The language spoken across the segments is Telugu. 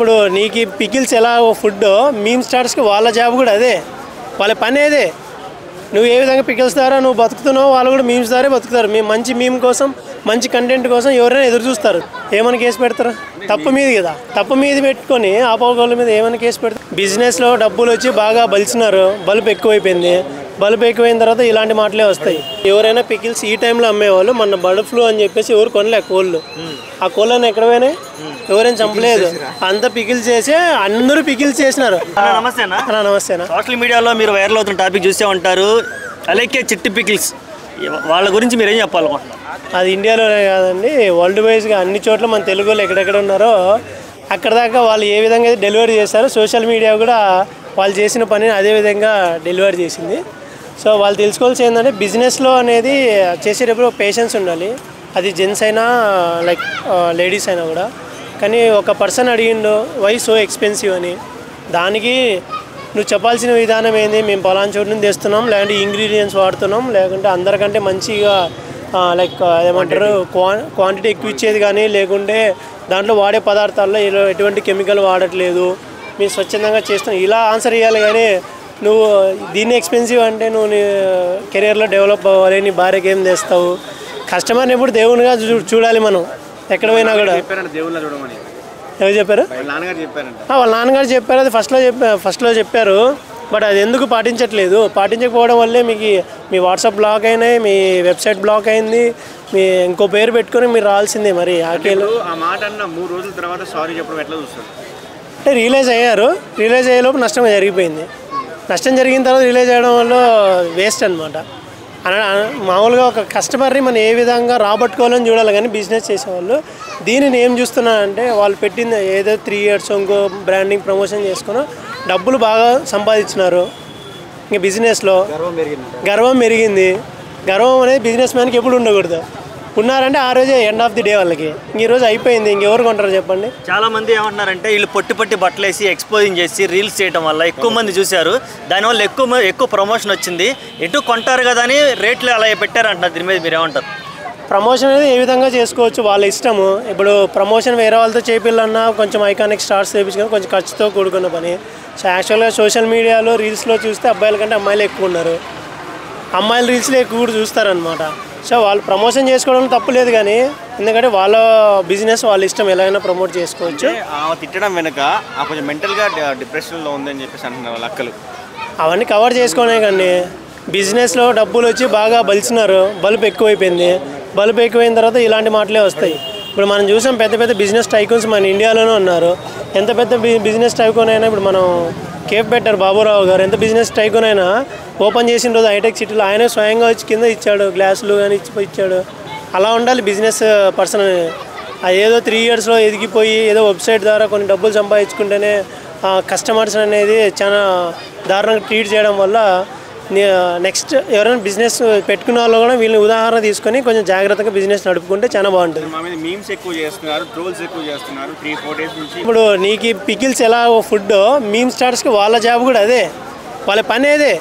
ఇప్పుడు నీకు పికిల్స్ ఎలా ఫుడ్ మీమ్ స్టార్స్కి వాళ్ళ జాబ్ కూడా అదే, వాళ్ళ పని అదే. నువ్వు ఏ విధంగా పికిల్స్ ద్వారా నువ్వు బతుకుతున్నావు, వాళ్ళు కూడా మీమ్స్ ద్వారా బతుకుతారు. మేము మంచి మీమ్ కోసం, మంచి కంటెంట్ కోసం ఎవరైనా ఎదురు చూస్తారు. ఏమైనా కేసు పెడతారు? తప్పు మీద కదా, తప్పు మీద పెట్టుకొని ఆపోగోళ్ళ మీద ఏమైనా కేసు పెడతారు. బిజినెస్లో డబ్బులు వచ్చి బాగా బలిచినారు, బలుపు ఎక్కువైపోయింది. బలుపు ఎక్కువైన తర్వాత ఇలాంటి మాటలే వస్తాయి. ఎవరైనా పికిల్స్ ఈ టైంలో అమ్మేవాళ్ళు మన బర్డ్ ఫ్లూ అని చెప్పేసి ఎవరు కొనలే కోళ్ళు. ఆ కోళ్ళని ఎక్కడ పోయినాయి? ఎవరైనా చంపలేదు. అంత పికిల్స్ చేసి అందరూ పికిల్స్ చేసినారు. నమస్తేనా. సోషల్ మీడియాలో మీరు వైరల్ అవుతున్న టాపిక్ చూసే ఉంటారు, అలాగే చిట్టి పికిల్స్. వాళ్ళ గురించి మీరేం చెప్పాలనుకుంటున్నారు? అది ఇండియాలోనే కాదండి, వరల్డ్ వైజ్గా అన్ని చోట్ల మన తెలుగు వాళ్ళు ఎక్కడెక్కడ ఉన్నారో అక్కడ దాకా వాళ్ళు ఏ విధంగా డెలివరీ చేస్తారో సోషల్ మీడియా కూడా వాళ్ళు చేసిన పనిని అదే విధంగా డెలివరీ చేసింది. సో వాళ్ళు తెలుసుకోవాల్సి ఏంటంటే బిజినెస్లో అనేది చేసేటప్పుడు పేషెన్స్ ఉండాలి. అది జెంట్స్ అయినా లైక్ లేడీస్ అయినా కూడా. కానీ ఒక పర్సన్ అడిగిండు వై సో ఎక్స్పెన్సివ్ అని, దానికి నువ్వు చెప్పాల్సిన విధానం ఏంది, మేము పలానా చోటు నుంచి తెస్తున్నాం, లేదంటే ఇంగ్రీడియంట్స్ వాడుతున్నాం, లేకుంటే అందరికంటే మంచిగా లైక్ ఏమంటారు క్వాంటిటీ ఎక్కువ ఇచ్చేది కానీ, లేకుంటే దాంట్లో వాడే పదార్థాల్లో ఎటువంటి కెమికల్ వాడట్లేదు, మేము స్వచ్ఛందంగా చేస్తున్నాం, ఇలా ఆన్సర్ ఇవ్వాలి. కానీ నువ్వు దీన్ని ఎక్స్పెన్సివ్ అంటే నువ్వు నీ కెరియర్లో డెవలప్ అవ్వాలి, నీ భార్యకి ఏం చేస్తావు? కస్టమర్ని ఎప్పుడు దేవునిగా చూడాలి మనం ఎక్కడ పోయినా కూడా. ఎవరు చెప్పారు? వాళ్ళ నాన్నగారు చెప్పారు. అది ఫస్ట్లో చెప్పారు. బట్ అది ఎందుకు పాటించట్లేదు? పాటించకపోవడం వల్లే మీకు మీ వాట్సాప్ బ్లాక్ అయినాయి, మీ వెబ్సైట్ బ్లాక్ అయింది, మీ ఇంకో పేరు పెట్టుకొని మీరు రావాల్సిందే. మరి ఆకేలు ఆ మాట అన్న 3 రోజుల తర్వాత సారీ చెప్పడం ఎట్లా చూస్తారు? అంటే రియలైజ్ అయ్యారు. రియలైజ్ అయ్యేలోపు నష్టం జరిగిపోయింది. నష్టం జరిగిన తర్వాత రియలైజ్ అయ్యడం వల్ల వేస్ట్ అనమాట. మామూలుగా ఒక కస్టమర్ని మనం ఏ విధంగా రాబట్టుకోవాలని చూడాలి. కానీ బిజినెస్ చేసేవాళ్ళు దీనిని ఏం చూస్తున్నారంటే వాళ్ళు పెట్టింది ఏదో 3 years ఇంకో బ్రాండింగ్ ప్రమోషన్ చేసుకుని డబ్బులు బాగా సంపాదించినారు. ఇంకా బిజినెస్లో గర్వం పెరిగింది. గర్వం అనేది బిజినెస్ మ్యాన్కి ఎప్పుడు ఉండకూడదు. ఉన్నారంటే ఆ రోజే ఎండ్ ఆఫ్ ది డే వాళ్ళకి. ఈ రోజు అయిపోయింది, ఇంకెవరు కొంటారు చెప్పండి? చాలా మంది ఏమంటున్నారంటే వీళ్ళు పొట్టి బట్టలు వేసి ఎక్స్పోజింగ్ చేసి రీల్స్ చేయడం వల్ల ఎక్కువ మంది చూశారు, దానివల్ల ఎక్కువ ప్రమోషన్ వచ్చింది, ఎటు కొంటారు కదా అని రేట్లు అలా పెట్టారు అంటున్నారు. దీని మీద మీరు ఏమంటారు? ప్రమోషన్ అనేది ఏ విధంగా చేసుకోవచ్చు, వాళ్ళ ఇష్టము. ఇప్పుడు ప్రమోషన్ వేరే వాళ్ళతో చేపిల్లన్నా కొంచెం ఐకానిక్ స్టార్స్ చేయించుకొని కొంచెం ఖర్చుతో కూడుకున్న పని. సో యాక్చువల్గా సోషల్ మీడియాలో రీల్స్లో చూస్తే అబ్బాయిల కంటే అమ్మాయిలు ఎక్కువ ఉన్నారు. అమ్మాయిలు రీల్స్లో ఎక్కువ కూడా చూస్తారనమాట. సో వాళ్ళు ప్రమోషన్ చేసుకోవడం తప్పు లేదు, కానీ ఎందుకంటే వాళ్ళ బిజినెస్ వాళ్ళ ఇష్టం, ఎలాగైనా ప్రమోట్ చేసుకోవచ్చు. తిట్టడం వెనుక కొంచెం మెంటల్గా డిప్రెషన్లో ఉందని చెప్పేసి అంటున్నారు వాళ్ళ అక్కలు. అవన్నీ కవర్ చేసుకోనే కానీ బిజినెస్లో డబ్బులు వచ్చి బాగా బలిచినారు, బలుపు ఎక్కువైపోయింది. బలుపు ఎక్కువైన తర్వాత ఇలాంటి మాటలే వస్తాయి. ఇప్పుడు మనం చూసాం పెద్ద బిజినెస్ టైకూన్స్ మన ఇండియాలోనే ఉన్నారు. ఎంత పెద్ద బిజినెస్ టైకూన్ అయినా, ఇప్పుడు మనం కేఫ్ పెట్టారు బాబురావు గారు, ఎంత బిజినెస్ టైకూన్ అయినా ఓపెన్ చేసిన రోజు హైటెక్ సిటీలో ఆయనే స్వయంగా వచ్చి కింద ఇచ్చాడు, గ్లాసులు కానీ ఇచ్చాడు. అలా ఉండాలి బిజినెస్ పర్సన్. అది ఏదో 3 yearsలో ఎదిగిపోయి ఏదో వెబ్సైట్ ద్వారా కొన్ని డబ్బులు సంపాదించుకుంటేనే కస్టమర్స్ అనేది చాలా దారుణంగా ట్రీట్ చేయడం వల్ల నెక్స్ట్ ఎవరైనా బిజినెస్ పెట్టుకున్న వాళ్ళు కూడా వీళ్ళని ఉదాహరణ తీసుకొని కొంచెం జాగ్రత్తగా బిజినెస్ నడుపుకుంటే చాలా బాగుంటుంది. ఇప్పుడు నీకు పికిల్స్ ఎలా ఫుడ్ మీమ్ స్టార్స్కి వాళ్ళ జాబ్ కూడా అదే, వాళ్ళ పని అదే.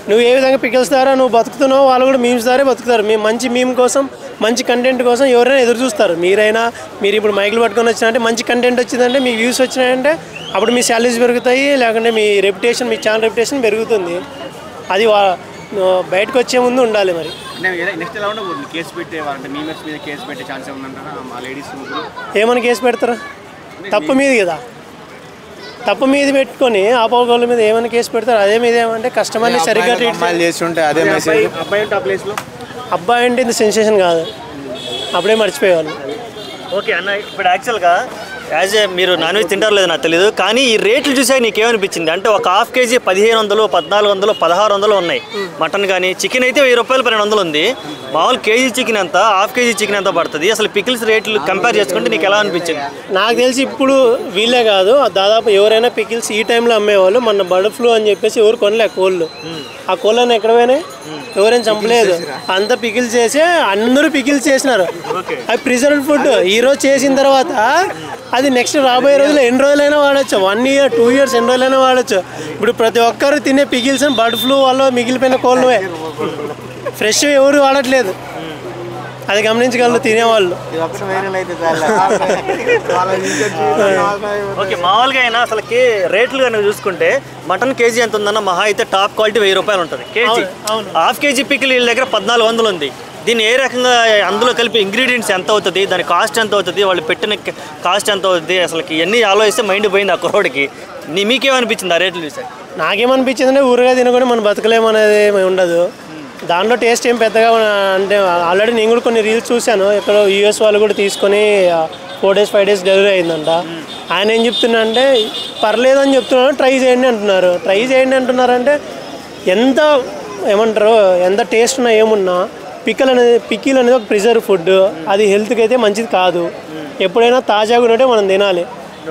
నువ్వు ఏ విధంగా పికిల్స్ ద్వారా నువ్వు బతుకుతున్నావు, వాళ్ళు కూడా మీమ్స్ ద్వారా బతుకుతారు. మేము మంచి మీమ్ కోసం, మంచి కంటెంట్ కోసం ఎవరైనా ఎదురు చూస్తారు. మీరు ఇప్పుడు మైకులు పట్టుకొని వచ్చినారంటే మంచి కంటెంట్ వచ్చిందంటే మీకు వ్యూస్ వచ్చినాయంటే అప్పుడు మీ శాలరీస్ పెరుగుతాయి, లేకుంటే మీ రెప్యుటేషన్, మీ ఛానల్ రెప్యుటేషన్ పెరుగుతుంది. అది బయటకు వచ్చే ముందు ఉండాలి. మరి ఏమైనా కేసు పెడతారు? తప్పు మీద కదా, తప్పు మీద పెట్టుకొని ఆపోగోళ్ళ మీద ఏమైనా కేసు పెడతారు. అదే మీద ఏమంటే కస్టమర్ని సరిగ్గా ట్రీట్ చేస్తుంటే అదే మెసేజ్. అబ్బాయి అంటే ఇది సెన్సేషన్ కాదు, అప్పుడే మర్చిపోయేవాళ్ళు. ఓకే అన్న, ఇప్పుడు యాక్చువల్గా యాజ్ ఏ మీరు నాన్ వెజ్ తింటారు లేదు నాకు తెలియదు, కానీ ఈ రేట్లు చూసాక నీకేమనిపించింది? అంటే ఒక ½ kg 1500, 1400, 1600 ఉన్నాయి మటన్. కానీ చికెన్ అయితే 1000 రూపాయలు 1200 ఉంది. మామూలు కేజీ చికెన్ ఎంత, ½ kg చికెన్ ఎంత పడుతుంది? అసలు పికిల్స్ రేట్లు కంపేర్ చేసుకుంటే నీకు ఎలా అనిపించింది? నాకు తెలిసి ఇప్పుడు వీళ్ళే కాదు, దాదాపు ఎవరైనా పికిల్స్ ఈ టైంలో అమ్మేవాళ్ళు మన బర్డ్ ఫ్లూ అని చెప్పేసి ఎవరు కొనలే కోళ్ళు. ఆ కోళ్ళని ఎక్కడ పోయినాయి? ఎవరైనా చంపలేదు. అంత పికిల్స్ చేసి అందరూ పికిల్స్ చేసినారు. అది ప్రిజర్వ్డ్ ఫుడ్. ఈరోజు చేసిన తర్వాత అది నెక్స్ట్ రాబోయే రోజుల్లో ఎన్ని రోజులైనా వాడచ్చు, 1 year 2 years ఎన్ని రోజులైనా వాడచ్చు. ఇప్పుడు ప్రతి ఒక్కరు తినే పికిల్స్ బర్డ్ ఫ్లూ వల్ల మిగిలిపోయిన కోళ్ళవే, ఫ్రెష్ ఎవరు వాడట్లేదు. అది గమనించగలరు తినేవాళ్ళు. ఓకే, మామూలుగా అయినా అసలుకి రేట్లు కనుక చూసుకుంటే మటన్ కేజీ ఎంత ఉందన్న మహా అయితే టాప్ క్వాలిటీ 1000 రూపాయలు ఉంటుంది కేజీ. హాఫ్ కేజీ పికిల్ వీళ్ళ దగ్గర 1400 ఉంది. దీన్ని ఏ రకంగా అందులో కలిపి ఇంగ్రీడియంట్స్ ఎంత అవుతుంది, దాని కాస్ట్ ఎంత అవుతుంది, వాళ్ళు పెట్టిన కాస్ట్ ఎంత అవుతుంది, అసలుకి ఇవన్నీ ఆలోచిస్తే మైండ్ పోయింది ఆ కుర్రోడికి. మీకేమనిపించింది ఆ రేట్లు చూసారు? నాకేమనిపించింది అంటే ఊరుగా తినకుండా మనం బతకలేమనేది ఉండదు. దాంట్లో టేస్ట్ ఏం పెద్దగా అంటే ఆల్రెడీ నేను కూడా కొన్ని రీల్స్ చూశాను. ఎక్కడో యూఎస్ వాళ్ళు కూడా తీసుకొని 4 days 5 days డెలివరీ అయిందంట. ఆయన ఏం చెప్తున్నా అంటే పర్లేదు అని చెప్తున్నాడు, ట్రై చేయండి అంటున్నారు. ట్రై చేయండి అంటున్నారంటే ఎంత ఏమంటారు, ఎంత టేస్ట్ ఉన్నా ఏమున్నా పికిల్ అనేది ఒక ప్రిజర్వ్ ఫుడ్. అది హెల్త్కి అయితే మంచిది కాదు. ఎప్పుడైనా తాజాగా ఉన్నట్టే మనం తినాలి.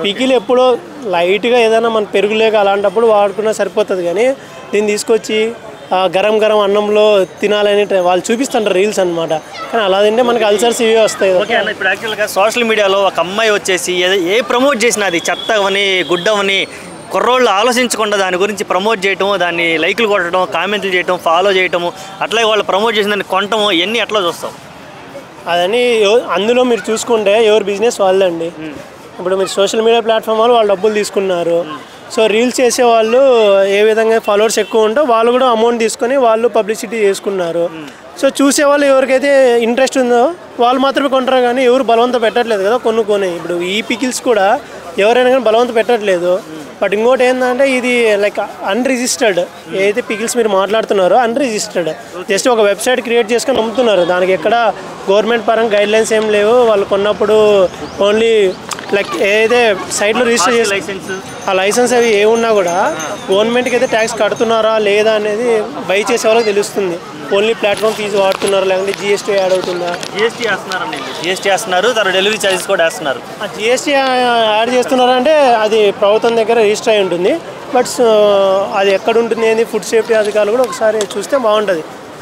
పికిల్ ఎప్పుడో లైట్గా ఏదైనా మన పెరుగులేక అలాంటప్పుడు వాడుకున్నా సరిపోతుంది. కానీ దీన్ని తీసుకొచ్చి గరం గరం అన్నంలో తినాలని వాళ్ళు చూపిస్తుంటారు రీల్స్ అనమాట. కానీ అలా తింటే మనకి అల్సర్స్ ఇవే వస్తాయి. ఓకే అన్న, ఇప్పుడు యాక్చువల్గా సోషల్ మీడియాలో ఒక అమ్మాయి వచ్చేసి ఏ ప్రమోట్ చేసినా అది చెత్త అవని గుడ్డవని కుర్రోళ్ళు ఆలోచించకుండా దాని గురించి ప్రమోట్ చేయటం, దాన్ని లైకులు కొట్టడం, కామెంట్లు చేయటం, ఫాలో చేయటము, అట్లాగే వాళ్ళు ప్రమోట్ చేసిన దాన్ని కొనటము, ఇవన్నీ ఎట్లా చూస్తాం? అదని అందులో మీరు చూసుకుంటే ఎవరి బిజినెస్ వాళ్ళండి. ఇప్పుడు మీరు సోషల్ మీడియా ప్లాట్ఫామ్ వాళ్ళు డబ్బులు తీసుకున్నారు. సో రీల్స్ చేసేవాళ్ళు ఏ విధంగా ఫాలోవర్స్ ఎక్కువ ఉంటే వాళ్ళు కూడా అమౌంట్ తీసుకొని వాళ్ళు పబ్లిసిటీ చేసుకున్నారు. సో చూసేవాళ్ళు ఎవరికైతే ఇంట్రెస్ట్ ఉందో వాళ్ళు మాత్రమే కొంటారు. కానీ ఎవరు బలవంతం పెట్టట్లేదు కదా కొన్ని. ఇప్పుడు ఈ పికిల్స్ కూడా ఎవరైనా కానీ బలవంతం పెట్టట్లేదు. బట్ ఇంకోటి ఏంటంటే ఇది లైక్ అన్రిజిస్టర్డ్. ఏదైతే పికిల్స్ మీరు మాట్లాడుతున్నారో అన్రిజిస్టర్డ్, జస్ట్ ఒక వెబ్సైట్ క్రియేట్ చేసుకొని అమ్ముతున్నారు. దానికి ఎక్కడ గవర్నమెంట్ పరంగా గైడ్లైన్స్ ఏం లేవు. వాళ్ళు కొన్నప్పుడు ఓన్లీ లైక్ ఏదైతే సైట్లో రిజిస్టర్ చేసి ఆ లైసెన్స్ అవి ఏమున్నా కూడా గవర్నమెంట్కి అయితే ట్యాక్స్ కడుతున్నారా లేదా అనేది బై చేసే వాళ్ళకి తెలుస్తుంది. ఓన్లీ ప్లాట్ఫామ్ ఫీజు వాడుతున్నారా లేకుంటే జిఎస్టీ యాడ్ అవుతుందా? జిఎస్టీ వేస్తున్నారు, తర్వాత డెలివరీ ఛార్జెస్ కూడా వేస్తున్నారు. ఆ జిఎస్టీ యాడ్ చేస్తున్నారంటే అది ప్రభుత్వం దగ్గర రిజిస్టర్ అయి ఉంటుంది. బట్ అది ఎక్కడ ఉంటుంది ఏంది ఫుడ్ సేఫ్టీ అధికారులు కూడా ఒకసారి చూస్తే బాగుంటుంది.